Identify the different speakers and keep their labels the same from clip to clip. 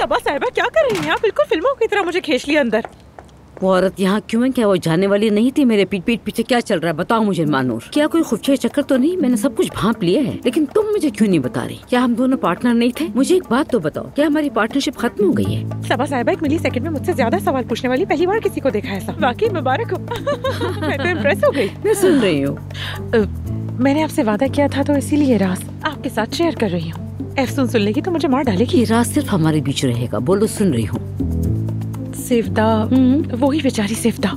Speaker 1: सबा साहिबा क्या कर रही हैं आप? बिल्कुल फिल्मों की तरह मुझे खींच लिया अंदर।
Speaker 2: वो औरत यहाँ क्यों है? क्या वो जाने वाली नहीं थी? मेरे पीठ पीछे क्या चल रहा है बताओ मुझे मानूर। क्या कोई खुफिया चक्कर तो नहीं? मैंने सब कुछ भांप लिया है, लेकिन तुम मुझे क्यों नहीं बता रही? क्या हम दोनों पार्टनर नहीं थे? मुझे एक बात तो बताओ, क्या हमारी पार्टनरशिप खत्म हो गई है?
Speaker 1: सबा साहिबा 1 मिलीसेकंड में मुझसे ज्यादा सवाल पूछने वाली पहली बार किसी को देखा ऐसा। वाकई मुबारक हो। मैं तो इम्प्रेस हो गई।
Speaker 2: मैं सुन रही हूँ।
Speaker 1: मैंने आपसे वादा किया था तो इसीलिए राज आपके साथ शेयर कर रही हूँ। एफसून सुन लेगी तो मुझे मार डालेगी।
Speaker 2: ये राज सिर्फ हमारे बीच रहेगा। बोलो, सुन रही हूँ।
Speaker 1: सिफ्दा, वही बेचारी सिफ्दा,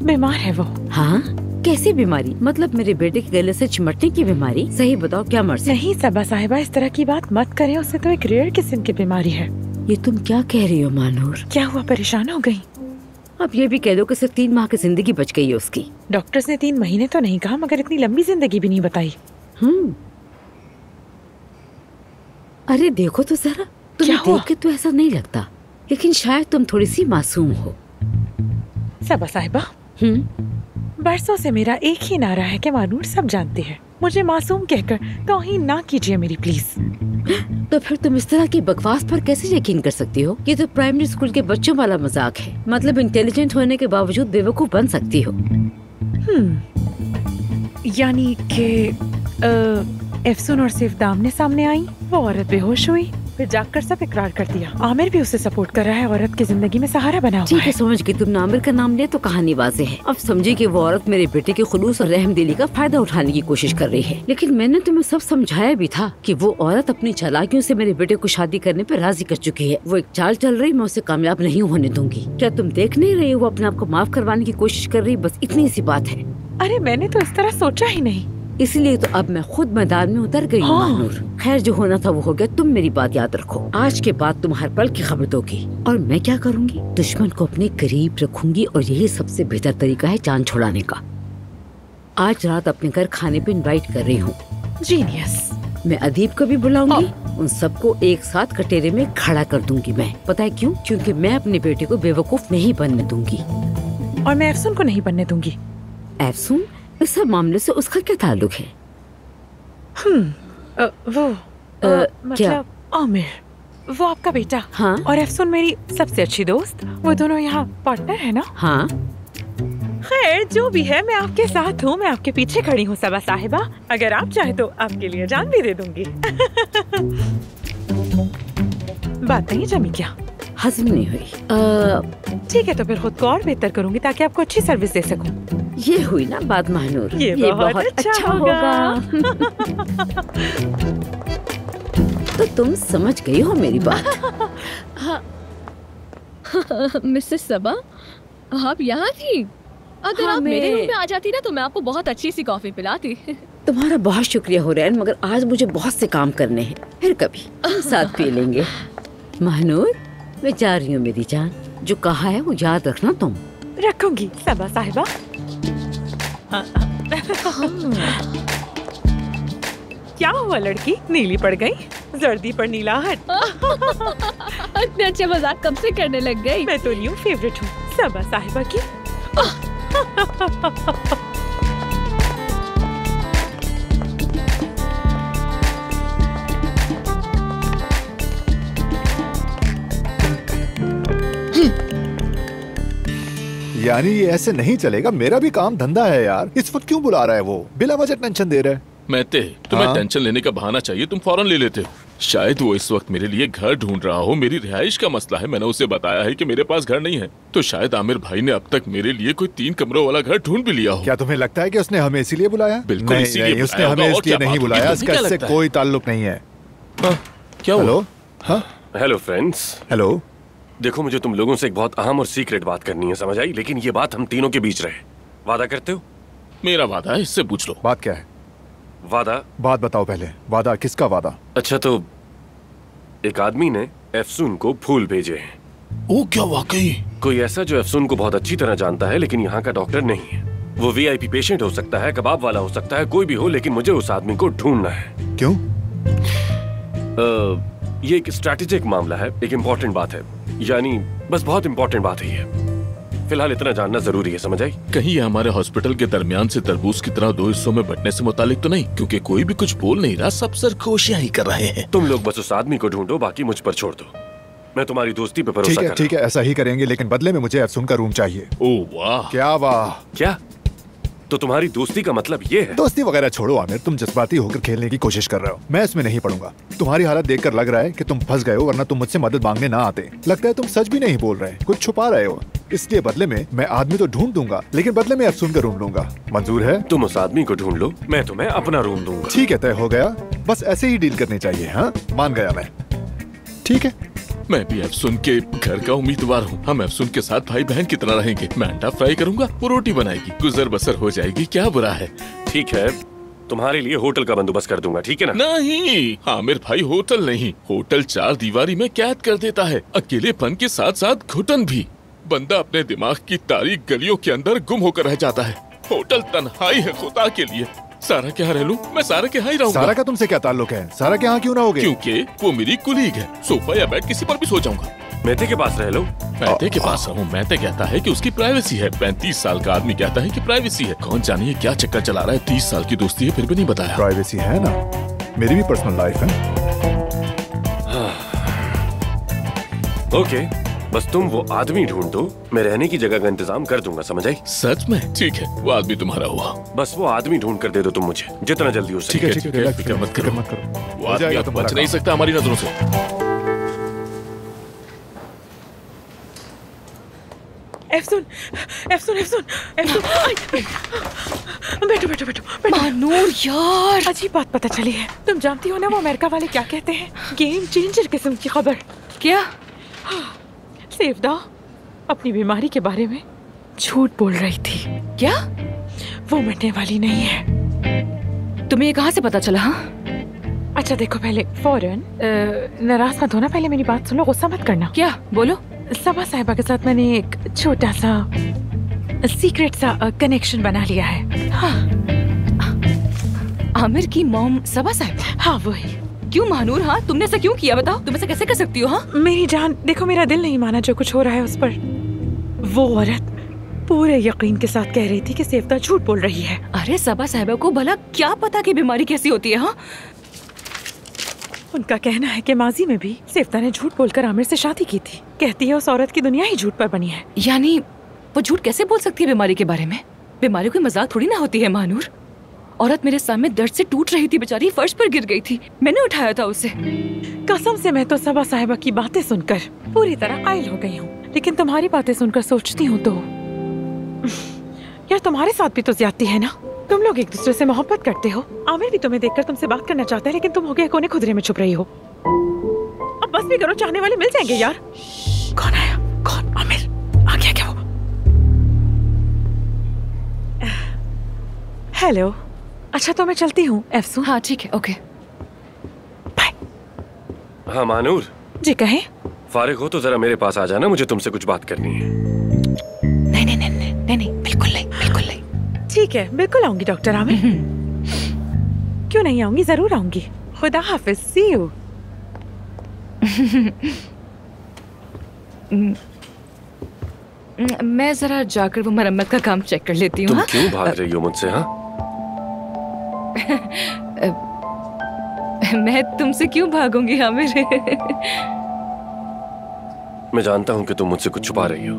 Speaker 1: बीमार है वो।
Speaker 2: हाँ, कैसी बीमारी? मतलब मेरे बेटे के गले से चिमटने की बीमारी? सही बताओ, क्या मर्ज?
Speaker 1: नहीं सबा साहिबा, इस तरह की बात मत करें। उससे तो एक रेयर किस्म की बीमारी है।
Speaker 2: ये तुम क्या कह रही हो मानूर?
Speaker 1: क्या हुआ, परेशान हो गई?
Speaker 2: अब ये भी कह दो कि सिर्फ 3 माह की जिंदगी बच गई है उसकी।
Speaker 1: डॉक्टर्स ने 3 महीने तो नहीं कहा, मगर इतनी लंबी जिंदगी भी नहीं बताई।
Speaker 2: अरे देखो तो जरा, तुम्हें देख के तो ऐसा नहीं लगता, लेकिन शायद तुम थोड़ी सी मासूम हो।
Speaker 1: सबा साहिबा, बरसों से मेरा एक ही नारा है कि मानूर सब जानते हैं। मुझे मासूम कहकर तौहीन ना कीजिए मेरी प्लीज।
Speaker 2: तो फिर तुम इस तरह की बकवास पर कैसे यकीन कर सकती हो? ये तो प्राइमरी स्कूल के बच्चों वाला मजाक है। मतलब इंटेलिजेंट होने के बावजूद बेवकूफ बन सकती हो।
Speaker 1: यानी कि एफसून और सिफ्दा आमने सामने आई, वो औरत बेहोश हुई, फिर जाकर सब इकरार कर दिया। आमिर भी उसे सपोर्ट कर रहा है, औरत की जिंदगी में सहारा बना हुआ है।
Speaker 2: ठीक है, समझ गई। तुमने आमिर का नाम लिया तो कहानी वाज़ेह है। अब समझी कि वो औरत मेरे बेटे के खुलूस और रहमदिली का फायदा उठाने की कोशिश कर रही है। लेकिन मैंने तुम्हें सब समझाया भी था कि वो औरत अपनी चालाकियों से मेरे बेटे को शादी करने पर राजी कर चुकी है। वो एक चाल चल रही, मैं उसे कामयाब नहीं होने दूंगी। क्या तुम देख नहीं रही? वो अपने आप को माफ करवाने की कोशिश कर रही, बस इतनी सी बात है।
Speaker 1: अरे मैंने तो इस तरह सोचा ही नहीं,
Speaker 2: इसलिए तो अब मैं खुद मैदान में उतर गई हूँ। मानूर, खैर जो होना था वो हो गया। तुम मेरी बात याद रखो, आज के बाद तुम हर पल की खबर दोगी। और मैं क्या करूँगी? दुश्मन को अपने करीब रखूंगी, और यही सबसे बेहतर तरीका है जान छुड़ाने का। आज रात अपने घर खाने पे इनवाइट कर रही हूँ।
Speaker 1: जीनियस।
Speaker 2: मैं अदीब को भी बुलाऊंगी, उन सबको एक साथ कटेरे में खड़ा कर दूंगी। मैं पता है क्यों? क्योंकि मैं अपने बेटे को बेवकूफ नहीं बनने दूंगी।
Speaker 1: और मैं एफसून को नहीं बनने दूंगी।
Speaker 2: एफसून? इस सब मामले से उसका क्या ताल्लुक है?
Speaker 1: मतलब आमिर, वो आपका बेटा।
Speaker 2: हाँ?
Speaker 1: और एफसून मेरी सबसे अच्छी दोस्त। वो दोनों यहाँ पार्टनर है ना?
Speaker 2: हाँ।
Speaker 1: खैर जो भी है, मैं आपके साथ हूँ, मैं आपके पीछे खड़ी हूँ सबा साहिबा। अगर आप चाहे तो आपके लिए जान भी दे दूंगी। बात नहीं जमी क्या?
Speaker 2: हजम नहीं हुई।
Speaker 1: ठीक है, तो फिर खुद को और बेहतर करूंगी ताकि आपको अच्छी सर्विस दे सकूं।
Speaker 2: ये हुई ना बात मानूर,
Speaker 1: ये बहुत अच्छा होगा।
Speaker 2: तो तुम समझ गई हो मेरी बात।
Speaker 3: मिसेस सबा, आप यहाँ थी? अगर आप मेरे रूम में आ जाती ना तो मैं आपको बहुत अच्छी सी कॉफी पिलाती।
Speaker 2: तुम्हारा बहुत शुक्रिया हो रहा है, मगर आज मुझे बहुत से काम करने हैं। फिर कभी हम साथ पी लेंगे। मानूर, मैं जा रही हूँ मेरी जान। जो कहा है वो याद रखना तुम।
Speaker 1: रखूंगी सबा साहिबा। क्या हुआ लड़की, नीली पड़ गई? जर्दी पर नीलाहट।
Speaker 3: इतने अच्छे मजाक कब से करने लग गई?
Speaker 1: मैं तो न्यू फेवरेट हूँ सबा साहिबा की।
Speaker 4: यानी ये ऐसे नहीं चलेगा। मेरा भी काम धंधा है यार। इस वक्त क्यों बुला रहा है? वो बिला वजह टेंशन दे रहा है।
Speaker 5: तुम्हें टेंशन लेने का बहाना चाहिए, तुम फौरन ले लेते हो। शायद वो इस वक्त मेरे लिए घर ढूंढ रहा हो। मेरी रिहाइश का मसला है, मैंने उसे बताया है कि मेरे पास घर नहीं है। तो शायद आमिर भाई ने अब तक मेरे लिए कोई 3 कमरों वाला घर ढूंढ भी लिया हो।
Speaker 4: क्या तुम्हें लगता है कि उसने हमें इसीलिए बुलाया?
Speaker 5: बिल्कुल
Speaker 4: नहीं, उसने हमें इसलिए नहीं बुलाया। इसका इससे कोई ताल्लुक नहीं है।
Speaker 5: क्या?
Speaker 4: हेलो। हाँ,
Speaker 6: हेलो फ्रेंड्स।
Speaker 4: हेलो।
Speaker 6: देखो, मुझे तुम लोगों से एक बहुत अहम और सीक्रेट बात करनी है, समझ आई? लेकिन ये बात हम तीनों के बीच रहे। वादा करते हो?
Speaker 5: मेरा वादा है, इससे पूछ लो।
Speaker 4: बात क्या है?
Speaker 6: वादा?
Speaker 4: बात बताओ पहले। वादा? किसका वादा?
Speaker 6: अच्छा, तो एक आदमी ने एफसून को फूल भेजे हैं।
Speaker 5: ओ, क्या वाकई?
Speaker 6: कोई ऐसा जो एफसून को बहुत अच्छी तरह जानता है, लेकिन यहाँ का डॉक्टर नहीं है। वो वीआईपी पेशेंट हो सकता है, कबाब वाला हो सकता है, कोई भी हो, लेकिन मुझे उस आदमी को ढूंढना है।
Speaker 4: क्यों?
Speaker 6: ये एक स्ट्रैटेजिक मामला है, एक इम्पोर्टेंट बात है। यानी बस बहुत इम्पोर्टेंट बात है ये। फिलहाल इतना जानना जरूरी है, समझ आई?
Speaker 5: कहीं ये हमारे हॉस्पिटल के दरमियान से तरबूज की तरह 2 हिस्सों में बंटने से मुतालिक तो नहीं? क्योंकि कोई भी कुछ बोल नहीं रहा, सब सरगोशियां ही कर रहे हैं।
Speaker 6: तुम लोग बस उस आदमी को ढूंढो, बाकी मुझ पर छोड़ दो। मैं तुम्हारी दोस्ती पे भरोसा कर रहा
Speaker 4: ठीक है, ऐसा ही करेंगे, लेकिन बदले में मुझे अफसून का रूम चाहिए।
Speaker 5: ओह वाह,
Speaker 4: क्या वाह?
Speaker 6: क्या? तो तुम्हारी दोस्ती का मतलब ये है?
Speaker 4: दोस्ती वगैरह छोड़ो आमिर, तुम जज्बाती होकर खेलने की कोशिश कर रहे हो। मैं इसमें नहीं पड़ूंगा। तुम्हारी हालत देखकर लग रहा है कि तुम फंस गए हो, वरना तुम मुझसे मदद मांगने ना आते। लगता है तुम सच भी नहीं बोल रहे, कुछ छुपा रहे हो। इसलिए बदले में मैं आदमी तो ढूंढ दूंगा, लेकिन बदले में अफसून का रूम लूंगा। मंजूर है?
Speaker 6: तुम उस आदमी को ढूंढ लो, मैं तुम्हें अपना रूम दूंगा।
Speaker 4: ठीक है, तय हो गया। बस ऐसे ही डील करनी चाहिए। हाँ, मान गया मैं। ठीक है।
Speaker 5: मैं भी अफसून के घर का उम्मीदवार हूँ। हम अफसून के साथ भाई बहन की तरह रहेंगे। मैं अंडा फ्राई करूंगा, वो रोटी बनाएगी, गुजर बसर हो जाएगी। क्या बुरा है?
Speaker 6: ठीक है, तुम्हारे लिए होटल का बंदोबस्त कर दूंगा, ठीक है ना?
Speaker 5: नहीं आमिर भाई, होटल नहीं। होटल 4 दीवारी में कैद कर देता है, अकेलेपन के साथ साथ घुटन भी। बंदा अपने दिमाग की तारीक गलियों के अंदर गुम होकर रह जाता है। होटल तन्हाई है खुदा के लिए। सारा के यहाँ रह लूं? मैं सारा के यहाँ ही रहूंगा।
Speaker 4: सारा का तुमसे क्या ताल्लुक है? सारा के यहाँ क्यों ना होगे?
Speaker 5: क्योंकि वो मेरी कुलीग है। सोफा या बेड किसी पर भी सो जाऊंगा।
Speaker 6: मेहते के पास रह लो।
Speaker 5: मेहते के पास रहूं? मेहते कहता है कि उसकी प्राइवेसी है। 35 साल का आदमी कहता है कि प्राइवेसी है। कौन जाने ये क्या चक्कर चला रहा है। 30 साल की दोस्ती है, फिर भी नहीं बताया।
Speaker 4: प्राइवेसी है ना, मेरी भी पर्सनल लाइफ है।
Speaker 6: ओके, बस तुम वो आदमी ढूंढ दो, मैं रहने की जगह का इंतजाम कर दूंगा, समझ आई?
Speaker 5: सच में? ठीक है, वो आदमी तुम्हारा हुआ।
Speaker 6: बस वो आदमी ढूंढ कर दे दो तुम मुझे, जितना जल्दी हो सके।
Speaker 4: ठीक है,
Speaker 5: ठीक है, फिक्र मत करो। वो आदमी अब बच नहीं सकता हमारी नजरों से।
Speaker 1: अफसून, अफसून, अफसून, अफसून, बैठो बैठो बैठो।
Speaker 3: मानूर यार,
Speaker 1: अजीब बात पता चली है। तुम जानती हो ना वो अमेरिका वाले क्या कहते हैं? गेम चेंजर किस्म की खबर।
Speaker 3: क्या?
Speaker 1: सेवदा अपनी बीमारी के बारे में झूठ बोल रही थी।
Speaker 3: क्या?
Speaker 1: वो मरने वाली नहीं है।
Speaker 3: तुम्हें ये कहाँ से पता चला? हाँ,
Speaker 1: अच्छा देखो, पहले फौरन नाराज मत होना, पहले मेरी बात सुनो, गुस्सा मत करना।
Speaker 3: क्या? बोलो।
Speaker 1: सबा साहिबा के साथ मैंने एक छोटा सा सीक्रेट सा कनेक्शन बना लिया है।
Speaker 3: हाँ। आमिर की मॉम सबा साहिब?
Speaker 1: हाँ वही।
Speaker 3: क्यों महानूर? हाँ, तुमने ऐसा क्यों किया? बताओ, तुम ऐसा कैसे कर सकती हो? हाँ
Speaker 1: मेरी जान, देखो मेरा दिल नहीं माना जो कुछ हो रहा है उस पर। वो औरत पूरे यकीन के साथ कह रही थी कि सेवदा झूठ बोल रही है।
Speaker 3: अरे सबा साहिबा को भला क्या पता कि बीमारी कैसी होती है? हाँ,
Speaker 1: उनका कहना है कि माजी में भी सेवदा ने झूठ बोलकर आमिर से शादी की थी। कहती है उस औरत की दुनिया ही झूठ पर बनी है।
Speaker 3: यानी वो झूठ कैसे बोल सकती है बीमारी के बारे में? बीमारी कोई मजाक थोड़ी ना होती है महानूर। औरत मेरे सामने दर्द से टूट रही थी, बेचारी फर्श पर गिर गई थी, मैंने उठाया था उसे।
Speaker 1: कसम से मैं तो सबा साहिबा की बातें सुनकर पूरी तरह कायल हो गई हूँ, लेकिन तुम्हारी बातें सुनकर सोचती हूँ तो यार तुम्हारे साथ भी तो ज्यादती है ना। तुम लोग एक दूसरे से मोहब्बत करते हो। आमिर भी तुम्हें देखकर तुमसे बात करना चाहता है, लेकिन तुम हो गए कोने खुदरे में छुप रही हो। अब बस भी करो, चाहने वाले मिल जाएंगे यार। कौन आया? कौन? आमिर आ गया क्या वो? हेलो। अच्छा तो मैं चलती हूँ अफसून।
Speaker 3: हाँ ठीक है, ओके
Speaker 1: बाय।
Speaker 6: हाँ मानूर
Speaker 1: जी कहें।
Speaker 6: फारिग हो तो जरा मेरे पास आ जाना, मुझे तुमसे कुछ बात करनी है।
Speaker 3: नहीं नहीं नहीं नहीं नहीं, बिल्कुल नहीं, बिल्कुल नहीं।
Speaker 1: ठीक है, बिल्कुल आऊंगी डॉक्टर आमिर। क्यों नहीं आऊंगी, जरूर आऊंगी। खुदा हाफिज, सी यू।
Speaker 3: मैं जरा जाकर वो मरम्मत का काम चेक कर लेती हूँ।
Speaker 6: तुम
Speaker 3: हाँ?
Speaker 6: क्यों भाग रही हो मुझसे? हाँ,
Speaker 3: मैं तुमसे क्यों भागूंगी आमिर?
Speaker 6: मैं जानता हूं कि तुम मुझसे कुछ छुपा रही हो,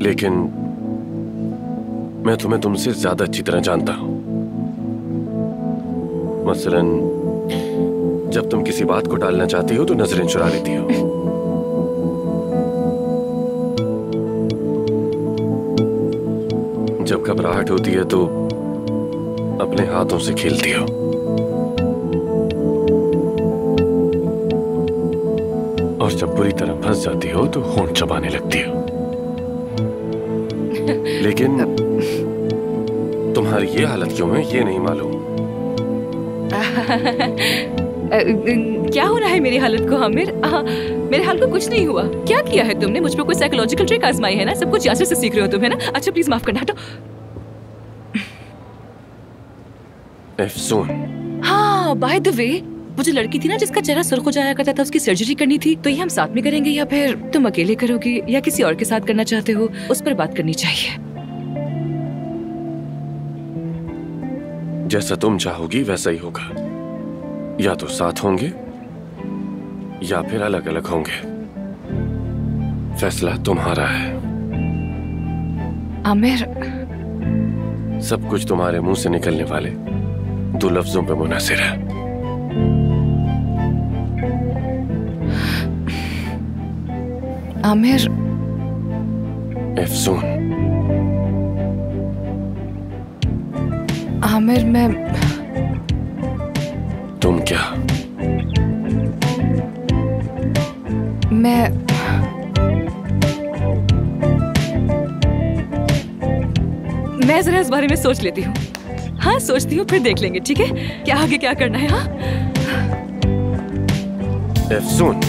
Speaker 6: लेकिन मैं तुम्हें तुमसे ज्यादा अच्छी तरह जानता हूं। मसलन जब तुम किसी बात को टालना चाहती हो तो नजरें चुरा लेती हो। जब घबराहट होती है तो अपने हाथों से खेलती हो। और जब बुरी तरह फंस जाती हो तो होंठ चबाने लगती हो। लेकिन तुम्हारी ये हालत क्यों है ये नहीं मालूम।
Speaker 3: क्या हो रहा है मेरी हालत को आमिर? मेरे हाल को कुछ नहीं हुआ। क्या किया है तुमने? मुझ पर कोई साइकोलॉजिकल ट्रिक आजमाई है ना? सब कुछ यासर से सीख रहे हो तुम, है ना? अच्छा प्लीज माफ करना, हटो।
Speaker 6: अफसून।
Speaker 3: हाँ बाय द वे, वो जो लड़की थी ना जिसका चेहरा सुर्ख हो जाया करता था, उसकी सर्जरी करनी थी, तो ये हम साथ में करेंगे या फिर तुम अकेले करोगे या किसी और के साथ करना चाहते हो, उस पर बात करनी चाहिए।
Speaker 6: जैसा तुम चाहोगी वैसा ही होगा। या तो साथ होंगे या फिर अलग अलग होंगे। फैसला तुम्हारा है।
Speaker 3: आमिर,
Speaker 6: सब कुछ तुम्हारे मुंह से निकलने वाले 2 लफ्जों पे मुनहसिर है।
Speaker 3: आमिर,
Speaker 6: अफसून।
Speaker 3: आमिर,
Speaker 6: तुम क्या?
Speaker 3: मैं जरा इस बारे में सोच लेती हूँ। हाँ, सोचती हूँ, फिर देख लेंगे, ठीक है? क्या आगे क्या करना है। हाँ
Speaker 6: अफसून।